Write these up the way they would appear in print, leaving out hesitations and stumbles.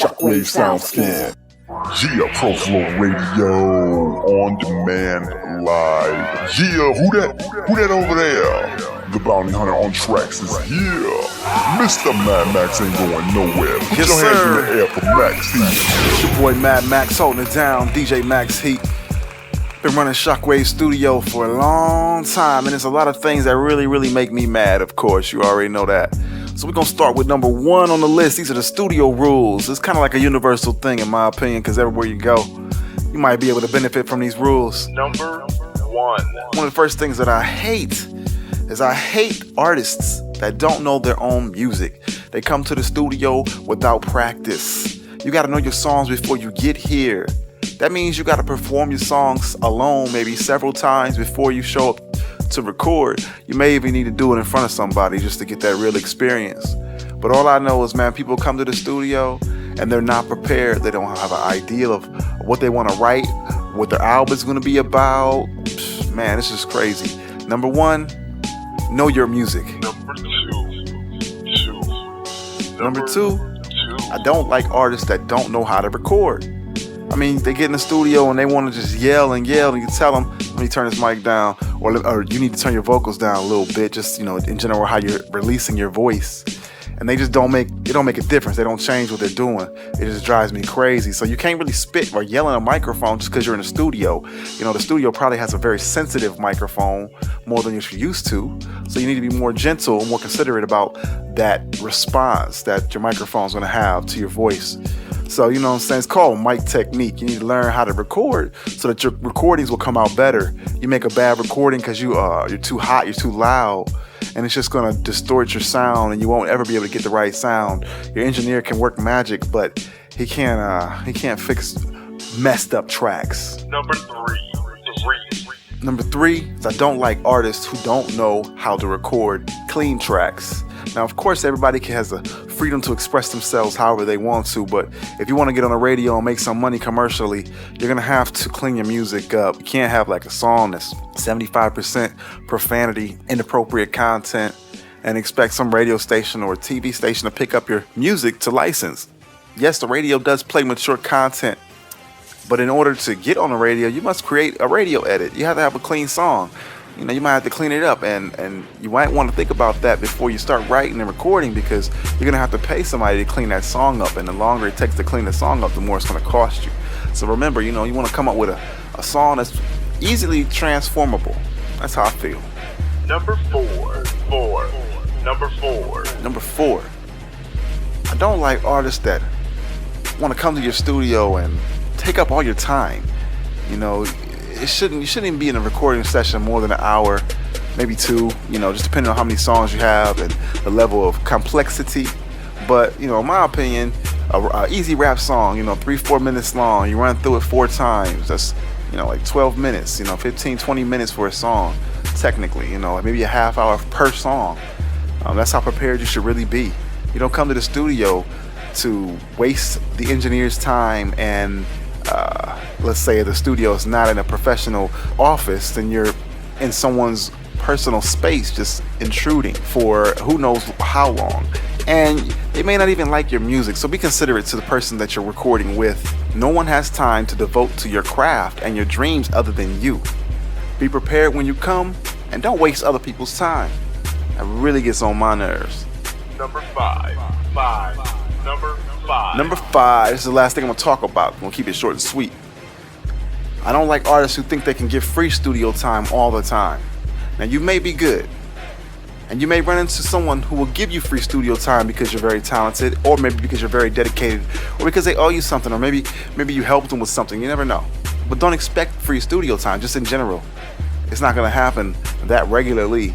Shockwave sound scan. Yeah, Pro Flow Radio on demand live. Yeah, who that over there? The bounty hunter on tracks is here. Mr. Mad Max ain't going nowhere. Put Yes, your hands in sir. the air for Max Heat. It's your boy Mad Max holding it down, DJ Max Heat. Been running Shockwave Studio for a long time, and there's a lot of things that really make me mad, of course. You already know that. So we're going to start with number one on the list. These are the studio rules. It's kind of like a universal thing, in my opinion, because everywhere you go, you might be able to benefit from these rules. Number one. One of the first things that I hate is I hate artists that don't know their own music. They come to the studio without practice. You got to know your songs before you get here. That means you got to perform your songs alone maybe several times before you show up to record. You may even need to do it in front of somebody just to get that real experience. But all I know is, man, people come to the studio and they're not prepared. They don't have an idea of what they want to write, what their album is going to be about. Man, this is crazy. Number one, know your music. Number two, I don't like artists that don't know how to record. I mean, they get in the studio and they want to just yell, and you tell them, let me turn this mic down, or you need to turn your vocals down a little bit, just, in general, how you're releasing your voice. And they just don't make a difference. They don't change what they're doing. It just drives me crazy. So you can't really spit or yell in a microphone just because you're in a studio. The studio probably has a very sensitive microphone, more than you're used to. So you need to be more gentle, more considerate about that response that your microphone's going to have to your voice. So, what I'm saying? It's called mic technique. You need to learn how to record so that your recordings will come out better. You make a bad recording because you're too hot, you're too loud, and it's just going to distort your sound, and you won't ever be able to get the right sound. Your engineer can work magic, but he can't fix messed up tracks. Number three is I don't like artists who don't know how to record clean tracks. Now, of course, everybody has the freedom to express themselves however they want to, but if you want to get on the radio and make some money commercially, you're going to have to clean your music up. You can't have like a song that's 75% profanity, inappropriate content, and expect some radio station or TV station to pick up your music to license. Yes, the radio does play mature content, but in order to get on the radio, you must create a radio edit. You have to have a clean song. You might have to clean it up, and you might want to think about that before you start writing and recording, because you're going to have to pay somebody to clean that song up, and the longer it takes to clean the song up, the more it's going to cost you. So remember, you want to come up with a song that's easily transformable. That's how I feel. Number four. Number four. I don't like artists that want to come to your studio and take up all your time. You shouldn't even be in a recording session more than an hour, maybe two, just depending on how many songs you have and the level of complexity. But, in my opinion, a easy rap song, 3-4 minutes long, you run through it 4 times. That's, like 12 minutes, 15, 20 minutes for a song, technically, maybe a half hour per song. That's how prepared you should really be. You don't come to the studio to waste the engineer's time, and let's say the studio is not in a professional office, then you're in someone's personal space just intruding for who knows how long. And they may not even like your music, so be considerate to the person that you're recording with. No one has time to devote to your craft and your dreams other than you. Be prepared when you come, and don't waste other people's time. That really gets on my nerves. Number five. Number five, this is the last thing I'm going to talk about. I'm going to keep it short and sweet. I don't like artists who think they can get free studio time all the time. Now, you may be good, and you may run into someone who will give you free studio time because you're very talented, or maybe because you're very dedicated, or because they owe you something, or maybe you helped them with something. You never know. But don't expect free studio time, just in general. It's not going to happen that regularly.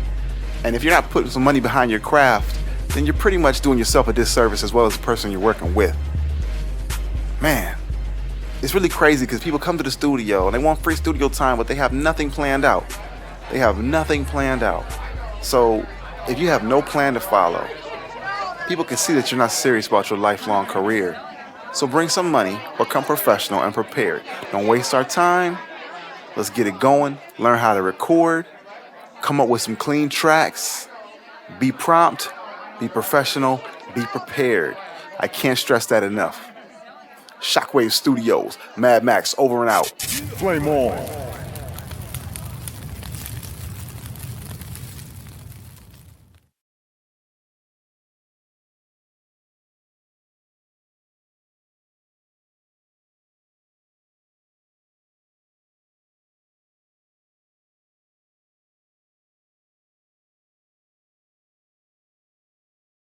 And if you're not putting some money behind your craft, then you're pretty much doing yourself a disservice as well as the person you're working with. Man, it's really crazy because people come to the studio and they want free studio time, but they have nothing planned out. So if you have no plan to follow, people can see that you're not serious about your lifelong career. So bring some money or come professional and prepared. Don't waste our time. Let's get it going. Learn how to record. Come up with some clean tracks. Be prompt. Be professional, be prepared. I can't stress that enough. Shockwave Studios. Mad Max over and out. Flame on.